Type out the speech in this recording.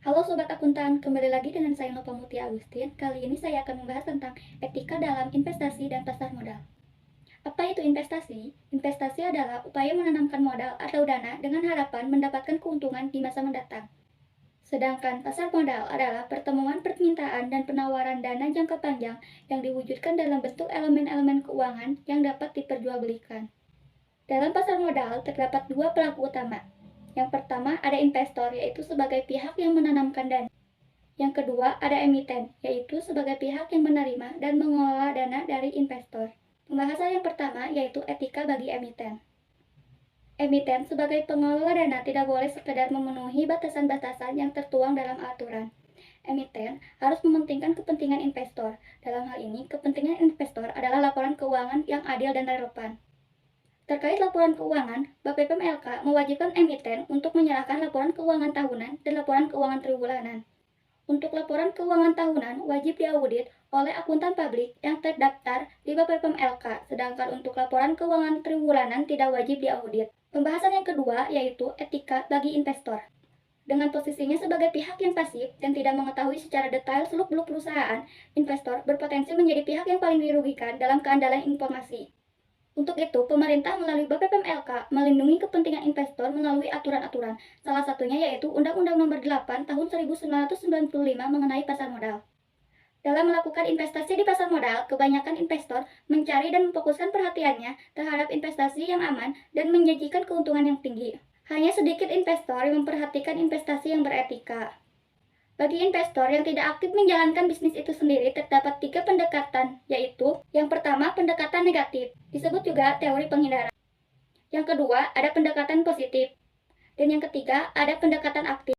Halo Sobat Akuntan, kembali lagi dengan saya Nova Mutia Agustin. Kali ini saya akan membahas tentang etika dalam investasi dan pasar modal. Apa itu investasi? Investasi adalah upaya menanamkan modal atau dana dengan harapan mendapatkan keuntungan di masa mendatang. Sedangkan pasar modal adalah pertemuan permintaan dan penawaran dana jangka panjang yang diwujudkan dalam bentuk elemen-elemen keuangan yang dapat diperjualbelikan. Dalam pasar modal terdapat dua pelaku utama. Yang pertama ada investor, yaitu sebagai pihak yang menanamkan dana. Yang kedua, ada emiten, yaitu sebagai pihak yang menerima dan mengelola dana dari investor. Pembahasan yang pertama yaitu etika bagi emiten. Emiten sebagai pengelola dana tidak boleh sekedar memenuhi batasan-batasan yang tertuang dalam aturan. Emiten harus mementingkan kepentingan investor. Dalam hal ini, kepentingan investor adalah laporan keuangan yang adil dan relevan. Terkait laporan keuangan, BPPMLK mewajibkan emiten untuk menyerahkan laporan keuangan tahunan dan laporan keuangan triwulanan. Untuk laporan keuangan tahunan wajib diaudit oleh akuntan publik yang terdaftar di BPPMLK, sedangkan untuk laporan keuangan triwulanan tidak wajib diaudit. Pembahasan yang kedua yaitu etika bagi investor. Dengan posisinya sebagai pihak yang pasif dan tidak mengetahui secara detail seluk-beluk perusahaan, investor berpotensi menjadi pihak yang paling dirugikan dalam keandalan informasi. Untuk itu, pemerintah melalui BPPMLK melindungi kepentingan investor melalui aturan-aturan, salah satunya yaitu Undang-Undang Nomor 8 Tahun 1995 mengenai pasar modal. Dalam melakukan investasi di pasar modal, kebanyakan investor mencari dan memfokuskan perhatiannya terhadap investasi yang aman dan menjanjikan keuntungan yang tinggi. Hanya sedikit investor yang memperhatikan investasi yang beretika. Bagi investor yang tidak aktif menjalankan bisnis itu sendiri, terdapat 3 pendekatan, yaitu yang pertama, pendekatan negatif, disebut juga teori penghindaran. Yang kedua, ada pendekatan positif. Dan yang ketiga, ada pendekatan aktif.